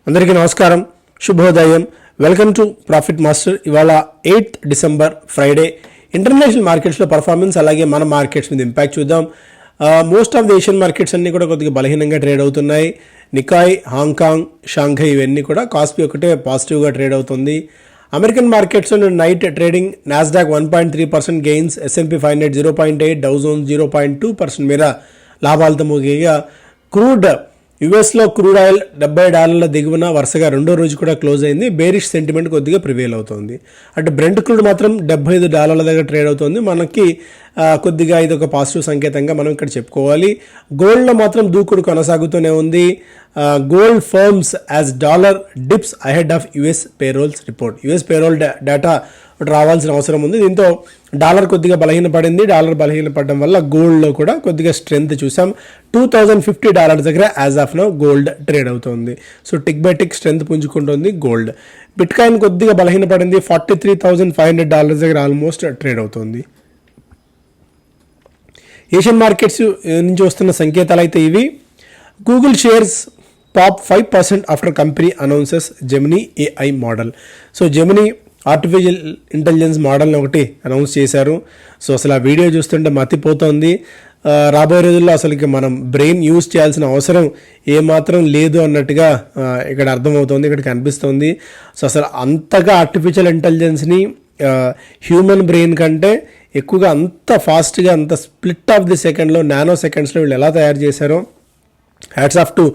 అందరికీ నమస్కారం, శుభోదయం. Welcome to profit master. ఇవాళ 8th డిసెంబర్ ఫ్రైడే. ఇంటర్నేషనల్ మార్కెట్స్లో పర్ఫార్మెన్స్ అలాగే మన మార్కెట్స్ మీద ఇంపాక్ట్ చూద్దాం. Most of the Asian markets అన్నీ కూడా కొద్దిగా బలహీనంగా ట్రేడ్ అవుతున్నాయి. నికాయ్, హాంకాంగ్, షాంఘై ఇవన్నీ కూడా. కాస్పీ ఒకటే పాజిటివ్గా ట్రేడ్ అవుతుంది. అమెరికన్ మార్కెట్స్లో night trading Nasdaq 1.3% gains, S&P 500 0.8, Dow Jones 0.2% మేర లాభాలతో ముగిగా క్రూడ్ యుఎస్లో క్రూడ్ ఆయిల్ $70 దిగువన వరుసగా రెండో రోజు కూడా క్లోజ్ అయింది. బేరిష్ సెంటిమెంట్ కొద్దిగా ప్రివేల్ అవుతుంది. అటు బ్రెంట్ క్రూడ్ మాత్రం $75 దగ్గర ట్రేడ్ అవుతుంది. మనకి కొద్దిగా ఇది ఒక పాజిటివ్ సంకేతంగా మనం ఇక్కడ చెప్పుకోవాలి. గోల్డ్లో మాత్రం దూకుడు కొనసాగుతూనే ఉంది. Gold firms as dollar dips ahead of US payrolls report. US payroll data రావాల్సిన అవసరం ఉంది. దీంతో డాలర్ కొద్దిగా బలహీనపడింది. డాలర్ బలహీనపడడం వల్ల గోల్డ్లో కూడా కొద్దిగా స్ట్రెంత్ చూసాం. $2050 దగ్గర as of now gold trade అవుతుంది. So tick by tick strength పుంజుకుంటుంది గోల్డ్. బిట్ కాయిన్ కొద్దిగా బలహీనపడింది. $43,500 దగ్గర ఆల్మోస్ట్ ట్రేడ్ అవుతుంది. ఏషియన్ మార్కెట్స్ నుంచి వస్తున్న సంకేతాలు అయితే ఇవి. Google shares top 5% after company announces Gemini AI model. So Gemini artificial intelligence మోడల్ని ఒకటి అనౌన్స్ చేశారు. సో అసలు ఆ వీడియో చూస్తుంటే మతిపోతుంది. రాబోయే రోజుల్లో అసలుకి మనం బ్రెయిన్ యూజ్ చేయాల్సిన అవసరం ఏమాత్రం లేదు అన్నట్టుగా ఇక్కడ అర్థమవుతుంది, ఇక్కడ కనిపిస్తుంది. సో అసలు అంతగా ఆర్టిఫిషియల్ ఇంటెలిజెన్స్ని హ్యూమన్ బ్రెయిన్ కంటే ఎక్కువగా అంత ఫాస్ట్గా అంత స్ప్లిట్ ఆఫ్ ది సెకండ్లో, నానో సెకండ్స్లో వీళ్ళు ఎలా తయారు చేశారో hats off to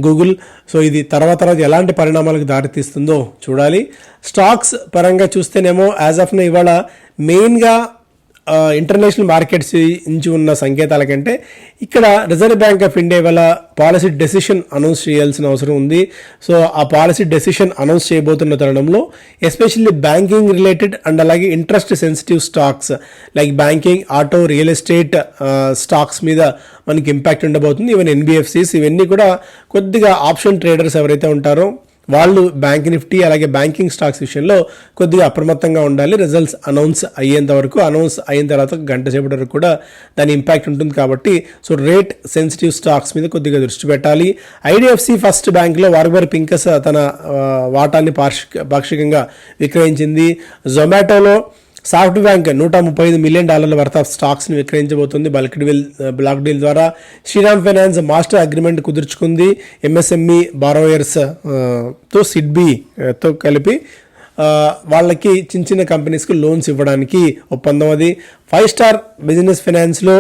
Google. So ఇది తర్వాత ఎలాంటి పరిణామాలకు దారితీస్తుందో చూడాలి. స్టాక్స్ పరంగా చూస్తేనేమో యాజ్ ఆఫ్ నో ఇవాళ మెయిన్గా ఇంటర్నేషనల్ మార్కెట్స్ నుంచి ఉన్న సంకేతాల కంటే ఇక్కడ రిజర్వ్ బ్యాంక్ ఆఫ్ ఇండియా ఇవాళ పాలసీ డెసిషన్ అనౌన్స్ చేయాల్సిన అవసరం ఉంది. సో ఆ పాలసీ డెసిషన్ అనౌన్స్ చేయబోతున్న తరుణంలో ఎస్పెషల్లీ బ్యాంకింగ్ రిలేటెడ్ అండ్ అలాగే interest sensitive stocks like banking, auto, real estate stocks మీద మనకి ఇంపాక్ట్ ఉండబోతుంది. ఈవెన్ NBFCs ఇవన్నీ కూడా కొద్దిగా ఆప్షన్ ట్రేడర్స్ ఎవరైతే ఉంటారో వాళ్ళు బ్యాంక్ నిఫ్టీ అలాగే బ్యాంకింగ్ స్టాక్స్ విషయంలో కొద్దిగా అప్రమత్తంగా ఉండాలి. రిజల్ట్స్ అనౌన్స్ అయిన తర్వాత గంట సేపటి వరకు కూడా దాని ఇంపాక్ట్ ఉంటుంది కాబట్టి సో రేట్ సెన్సిటివ్ స్టాక్స్ మీద కొద్దిగా దృష్టి పెట్టాలి. IDFC ఫస్ట్ బ్యాంక్లో వార్బర్ పింకస్ తన వాటాన్ని పాక్షికంగా విక్రయించింది. జొమాటోలో SoftBank $135 million worth of స్టాక్స్ని విక్రయించబోతుంది బ్లాక్ డీల్ ద్వారా. శ్రీరామ్ ఫైనాన్స్ మాస్టర్ అగ్రిమెంట్ కుదుర్చుకుంది MSME బారోయర్స్ తో సిడ్బీతో కలిపి వాళ్ళకి చిన్న కంపెనీస్కి లోన్స్ ఇవ్వడానికి ఒప్పందం అది. 5 స్టార్ బిజినెస్ ఫైనాన్స్లో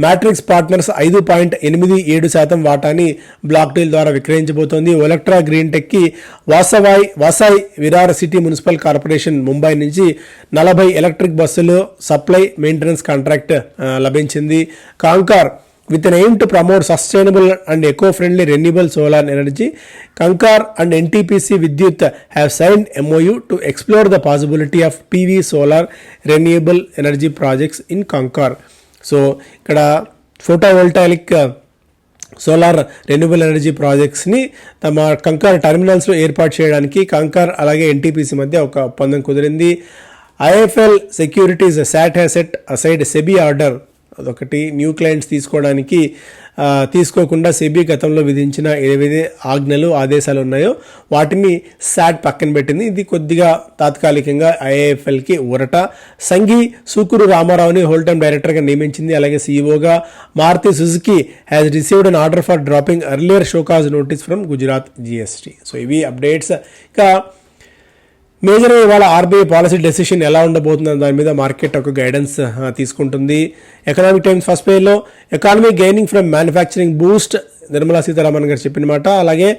మ్యాట్రిక్స్ పార్ట్నర్స్ 5.87% వాటాని బ్లాక్ డీల్ ద్వారా విక్రయించబోతోంది. ఒలెక్ట్రా గ్రీన్ టెక్కి Vasai Virar city municipal corporation Mumbai నుంచి 40 ఎలక్ట్రిక్ బస్సులు సప్లై మెయింటెనెన్స్ కాంట్రాక్ట్ లభించింది. CONCOR with an aim to promote sustainable and eco-friendly renewable solar energy, Kankar and NTPC Vidyut have signed MOU to explore the possibility of PV solar renewable energy projects in Kankar. So ఇక్కడ photovoltaic solar renewable energy ప్రాజెక్ట్స్ని తమ కంకార్ టెర్మినల్స్లో ఏర్పాటు చేయడానికి కంకార్ అలాగే NTPC మధ్య ఒక ఒప్పందం కుదిరింది. IIFL securities set aside SEBI order, అదొకటి. న్యూ క్లయింట్స్ తీసుకోకుండా సెబీ గతంలో విధించిన ఏవైతే ఆజ్ఞలు ఆదేశాలు ఉన్నాయో వాటిని SAT పక్కన పెట్టింది. ఇది కొద్దిగా తాత్కాలికంగా IIFLకి ఊరట. సంఘీ సూకూరు రామారావుని హోల్ టైమ్ డైరెక్టర్గా నియమించింది. అలాగే CEOగా. Maruti Suzuki has received an order for dropping earlier show cause notice from Gujarat GST. So ఇవి అప్డేట్స్. ఇక మేజర్గా ఇవాళ RBI పాలసీ డెసిషన్ ఎలా ఉండబోతుందో దాని మీద మార్కెట్ ఒక గైడెన్స్ తీసుకుంటుంది. ఎకనామిక్ టైమ్స్ ఫస్ట్ పేజ్లో economy gaining from manufacturing Boost, Nirmala Sitharaman గారు చెప్పిన మాట. అలాగే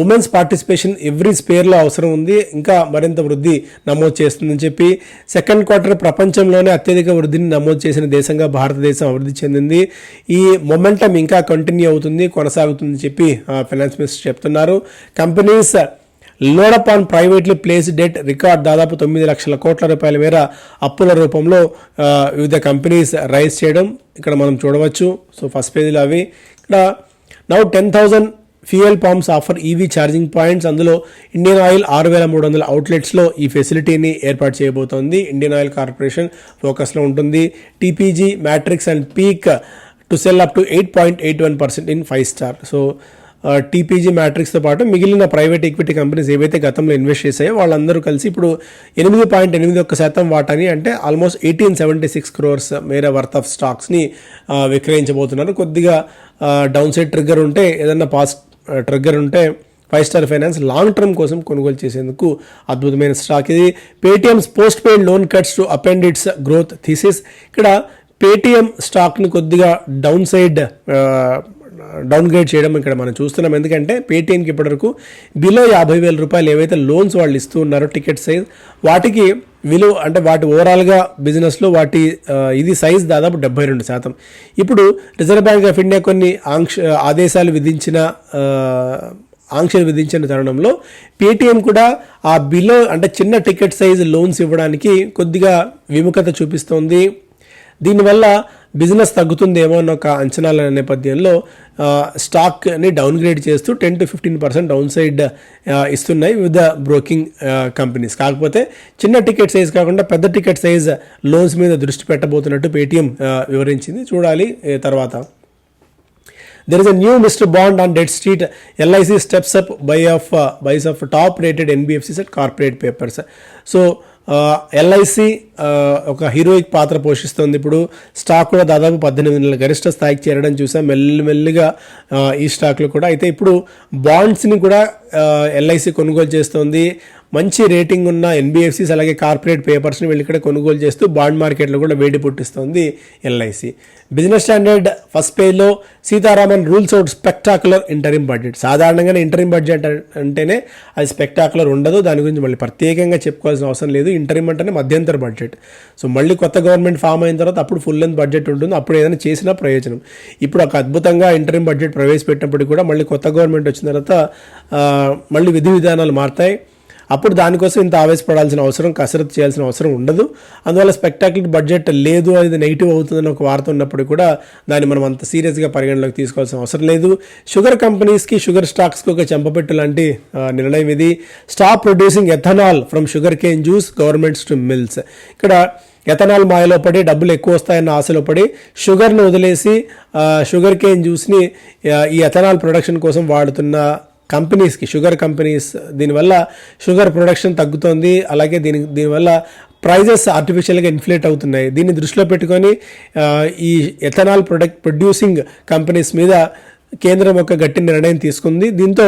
ఉమెన్స్ పార్టిసిపేషన్ ఎవ్రీ స్పేర్లో అవసరం ఉంది, ఇంకా మరింత వృద్ధి నమోదు చేస్తుందని చెప్పి. సెకండ్ క్వార్టర్ ప్రపంచంలోనే అత్యధిక వృద్ధిని నమోదు చేసిన దేశంగా భారతదేశం అభివృద్ధి చెందింది. ఈ మొమెంటం ఇంకా కంటిన్యూ అవుతుంది, కొనసాగుతుందని చెప్పి ఫైనాన్స్ మినిస్టర్ చెప్తున్నారు. Companies load up on privately place debt record దాదాపు 9 లక్షల కోట్ల రూపాయల మేర అప్పుల రూపంలో వివిధ కంపెనీస్ రైజ్ చేయడం ఇక్కడ మనం చూడవచ్చు. సో ఫస్ట్ పేజీలో అవి. ఇక్కడ now 10,000 fuel pumps offer EV charging points. అందులో ఇండియన్ ఆయిల్ 6,300 అవుట్లెట్స్లో ఈ ఫెసిలిటీని ఏర్పాటు చేయబోతోంది. ఇండియన్ ఆయిల్ కార్పొరేషన్ ఫోకస్లో ఉంటుంది. TPG, Matrix and Peak to sell up to 8.81% in 5 star. So TPG మ్యాట్రిక్స్తో పాటు మిగిలిన ప్రైవేట్ ఈక్విటీ కంపెనీస్ ఏవైతే గతంలో ఇన్వెస్ట్ చేశాయో వాళ్ళందరూ కలిసి ఇప్పుడు 8.81% వాటాని అంటే ఆల్మోస్ట్ 1876 crores మేర వర్త్ ఆఫ్ స్టాక్స్ని విక్రయించబోతున్నారు. కొద్దిగా డౌన్ సైడ్ ట్రిగ్గర్ ఉంటే ఏదన్నా ట్రిగ్గర్ ఉంటే 5 Star Finance లాంగ్ టర్మ్ కోసం కొనుగోలు చేసేందుకు అద్భుతమైన స్టాక్ ఇది. Paytm's postpaid loan cuts to append its growth thesis. ఇక్కడ పేటిఎం స్టాక్ని కొద్దిగా డౌన్ గ్రేడ్ చేయడం ఇక్కడ మనం చూస్తున్నాం. ఎందుకంటే పేటిఎంకి ఇప్పటివరకు బిలో 50,000 రూపాయలు ఏవైతే లోన్స్ వాళ్ళు ఇస్తూ ఉన్నారో టికెట్ సైజ్, వాటికి విలువ అంటే వాటి ఓవరాల్గా బిజినెస్లో వాటి ఇది సైజ్ దాదాపు 72%. ఇప్పుడు రిజర్వ్ బ్యాంక్ ఆఫ్ ఇండియా కొన్ని ఆదేశాలు ఆంక్షలు విధించిన తరుణంలో పేటిఎం కూడా ఆ బిలో అంటే చిన్న టికెట్ సైజ్ లోన్స్ ఇవ్వడానికి కొద్దిగా విముఖత చూపిస్తోంది. దీనివల్ల బిజినెస్ తగ్గుతుందేమో అన్న ఒక అంచనాల నేపథ్యంలో స్టాక్ని డౌన్ గ్రేడ్ చేస్తూ 10 to 15% డౌన్ సైడ్ ఇస్తున్నాయి వివిధ బ్రోకింగ్ కంపెనీస్. కాకపోతే చిన్న టికెట్ సైజ్ కాకుండా పెద్ద టికెట్ సైజ్ లోన్స్ మీద దృష్టి పెట్టబోతున్నట్టు పేటిఎం వివరించింది. చూడాలి తర్వాత. There is a new Mr. Bond on Dead Street. LIC steps up buys of top rated NBFCs at corporate papers. So LIC ఒక హీరోయిక్ పాత్ర పోషిస్తుంది. ఇప్పుడు స్టాక్ కూడా దాదాపు 18 నెలల గరిష్ట స్థాయికి చేరడం చూసాం మెల్లిమెల్లిగా ఈ స్టాక్లో కూడా. అయితే ఇప్పుడు బాండ్స్ని కూడా ఎల్ఐసి కొనుగోలు చేస్తుంది. మంచి రేటింగ్ ఉన్న ఎన్బిఎఫ్సిస్ అలాగే కార్పొరేట్ పేపర్స్ని వీళ్ళు ఇక్కడ కొనుగోలు చేస్తూ బాండ్ మార్కెట్లో కూడా వేడి పుట్టిస్తోంది ఎల్ఐసి. బిజినెస్ స్టాండర్డ్ ఫస్ట్ పేజ్లో Sitharaman rules out spectacular interim budget. సాధారణంగానే ఇంటరిమ్ బడ్జెట్ అంటేనే అది స్పెక్టాకులర్ ఉండదు, దాని గురించి మళ్ళీ ప్రత్యేకంగా చెప్పుకోవాల్సిన అవసరం లేదు. ఇంటరిమ్ అంటేనే మధ్యంతర బడ్జెట్. సో మళ్ళీ కొత్త గవర్నమెంట్ ఫామ్ అయిన తర్వాత అప్పుడు ఫుల్ లెంత్ బడ్జెట్ ఉంటుంది, అప్పుడు ఏదైనా చేసినా ప్రయోజనం. ఇప్పుడు ఒక అద్భుతంగా ఇంటరిమ్ బడ్జెట్ ప్రవేశపెట్టినప్పుడు కూడా మళ్ళీ కొత్త గవర్నమెంట్ వచ్చిన తర్వాత మళ్ళీ విధి విధానాలు మారుతాయి. అప్పుడు దానికోసం ఇంత ఆవేశపడాల్సిన అవసరం, కసరత్తు చేయాల్సిన అవసరం ఉండదు. అందువల్ల స్పెక్టాక్యులర్ బడ్జెట్ లేదు, అది నెగిటివ్ అవుతుందని ఒక వార్త ఉన్నప్పుడు కూడా దాన్ని మనం అంత సీరియస్గా పరిగణలోకి తీసుకోవాల్సిన అవసరం లేదు. షుగర్ కంపెనీస్కి, షుగర్ స్టాక్స్కి ఒక చెంపపెట్టు లాంటి నిర్ణయం ఇది. Stop producing ethanol from sugar cane juice governments to mills. ఇక్కడ ఎథనాల్ మాయలో పడి డబ్బులు ఎక్కువ వస్తాయన్న ఆశలో పడి షుగర్ను వదిలేసి షుగర్ కేన్ జ్యూస్ని ఈ ఎథనాల్ ప్రొడక్షన్ కోసం వాడుతున్న కంపెనీస్కి, షుగర్ కంపెనీస్, దీనివల్ల షుగర్ ప్రొడక్షన్ తగ్గుతోంది. అలాగే దీనివల్ల ప్రైజెస్ ఆర్టిఫిషియల్గా ఇన్ఫ్లేట్ అవుతున్నాయి. దీన్ని దృష్టిలో పెట్టుకొని ఈ ఎథనాల్ ప్రొడ్యూసింగ్ కంపెనీస్ మీద కేంద్రం ఒక గట్టి నిర్ణయం తీసుకుంది. దీంతో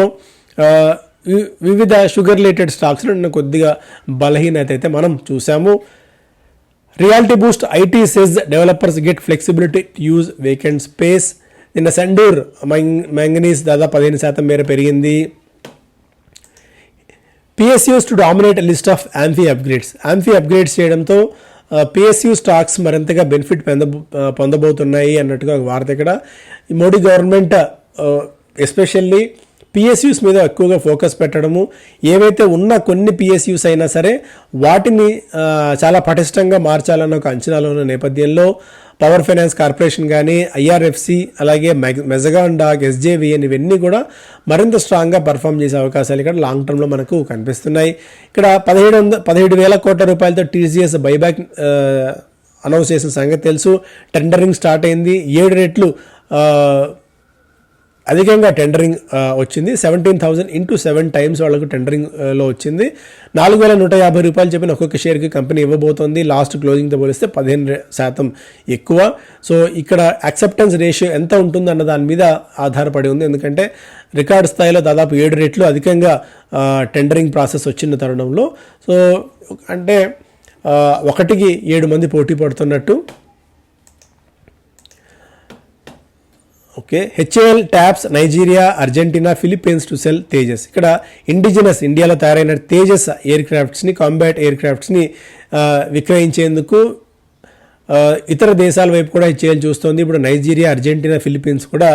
వివిధ షుగర్ రిలేటెడ్ స్టాక్స్లో కొద్దిగా బలహీనత అయితే మనం చూసాము. Reality Boost IT SEZ developers get flexibility to use vacant space. నిన్న సండూర్ మ్యాంగనీస్ దాదాపు 15% మేర పెరిగింది. PSUs to dominate list of amphi upgrades చేయడంతో పిఎస్యూ స్టాక్స్ మరింతగా బెనిఫిట్ పొందబోతున్నాయి అన్నట్టుగా ఒక వార్త. ఇక్కడ ఈ మోడీ గవర్నమెంట్ ఎస్పెషల్లీ పిఎస్యూస్ మీద ఎక్కువగా ఫోకస్ పెట్టడము, ఏవైతే ఉన్న కొన్ని పిఎస్యూస్ అయినా సరే వాటిని చాలా పటిష్టంగా మార్చాలన్న ఒక అంచనాలో ఉన్న నేపథ్యంలో పవర్ ఫైనాన్స్ కార్పొరేషన్ కానీ, ఐఆర్ఎఫ్సి, అలాగే మెజగాన్ డాక్, ఎస్జేవిఎన్ ఇవన్నీ కూడా మరింత స్ట్రాంగ్గా పర్ఫామ్ చేసే అవకాశాలు ఇక్కడ లాంగ్ టర్మ్లో మనకు కనిపిస్తున్నాయి. ఇక్కడ 17,000 కోట్ల రూపాయలతో టీసీఎస్ బైబ్యాక్ అనౌన్స్ చేసిన సంగతి తెలుసు. టెండరింగ్ స్టార్ట్ అయింది. 7 రెట్లు అధికంగా టెండరింగ్ వచ్చింది. 17,000 into 7 times వాళ్ళకు టెండరింగ్లో వచ్చింది. 4,150 రూపాయలు చెప్పిన ఒక్కొక్క షేర్కి కంపెనీ ఇవ్వబోతోంది. లాస్ట్ క్లోజింగ్తో పోలిస్తే 15% ఎక్కువ. సో ఇక్కడ యాక్సెప్టెన్స్ రేషియో ఎంత ఉంటుంది అన్న దాని మీద ఆధారపడి ఉంది. ఎందుకంటే రికార్డ్ స్థాయిలో దాదాపు 7 రెట్లు అధికంగా టెండరింగ్ ప్రాసెస్ వచ్చిన తరుణంలో. సో అంటే 1కి 7 మంది పోటీ పడుతున్నట్టు. Okay, HAL taps Nigeria, Argentina, Philippines to sell Tejas. ఇక్కడ ఇండియాలో తయారైన తేజస్ ఎయిర్ క్రాఫ్ట్స్ని, కాంబాట్ ఎయిర్ క్రాఫ్ట్స్ని విక్రయించేందుకు ఇతర దేశాల వైపు కూడా హెచ్ఏఎల్ చూస్తోంది. ఇప్పుడు నైజీరియా, అర్జెంటీనా, ఫిలిప్పీన్స్ కూడా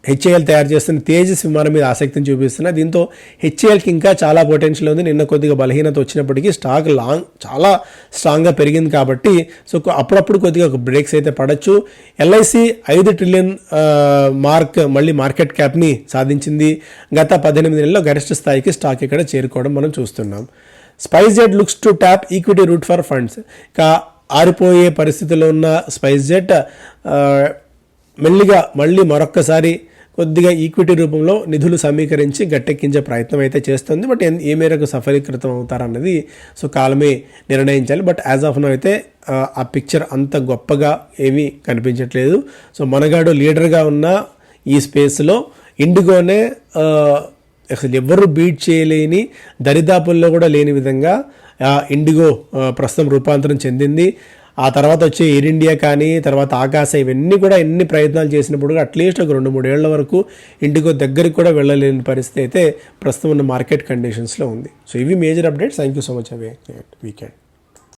హెచ్ఏఎల్ తయారు చేస్తున్న తేజస్ విమానం మీద ఆసక్తిని చూపిస్తున్నాయి. దీంతో హెచ్ఏఎల్కి ఇంకా చాలా పొటెన్షియల్ ఉంది. నిన్న కొద్దిగా బలహీనత వచ్చినప్పటికీ స్టాక్ చాలా స్ట్రాంగ్గా పెరిగింది కాబట్టి సో అప్పుడప్పుడు కొద్దిగా ఒక బ్రేక్స్ అయితే పడవచ్చు. ఎల్ఐసి 5 ట్రిలియన్ మళ్ళీ మార్కెట్ క్యాప్ని సాధించింది. గత 18 నెలల్లో గరిష్ట స్థాయికి స్టాక్ ఇక్కడ చేరుకోవడం మనం చూస్తున్నాం. SpiceJet looks to tap equity route for funds. ఇక ఆరిపోయే పరిస్థితిలో ఉన్న స్పైస్ జెట్ మెల్లిగా మళ్ళీ మరొక్కసారి కొద్దిగా ఈక్విటీ రూపంలో నిధులు సమీకరించి గట్టెక్కించే ప్రయత్నం అయితే చేస్తుంది. బట్ ఏ మేరకు సఫలీకృతం అవుతారన్నది సో కాలమే నిర్ణయించాలి. బట్ యాజ్ ఆఫ్ నో అయితే ఆ పిక్చర్ అంత గొప్పగా ఏమీ కనిపించట్లేదు. సో మనగాడు లీడర్గా ఉన్న ఈ స్పేస్లో ఇండిగోనే అసలు ఎవరు బీట్ చేయలేని దరిదాపుల్లో కూడా లేని విధంగా ఇండిగో ప్రస్తుతం రూపాంతరం చెందింది. ఆ తర్వాత వచ్చే ఎయిర్ ఇండియా కానీ తర్వాత ఆకాశ ఇవన్నీ కూడా ఎన్ని ప్రయత్నాలు చేసినప్పుడు అట్లీస్ట్ ఒక 2-3 ఏళ్ల వరకు ఇండిగో దగ్గరికి కూడా వెళ్ళలేని పరిస్థితి అయితే ప్రస్తుతం ఉన్న మార్కెట్ కండిషన్స్లో ఉంది. సో ఇవి major updates. Thank you so much. Away weekend.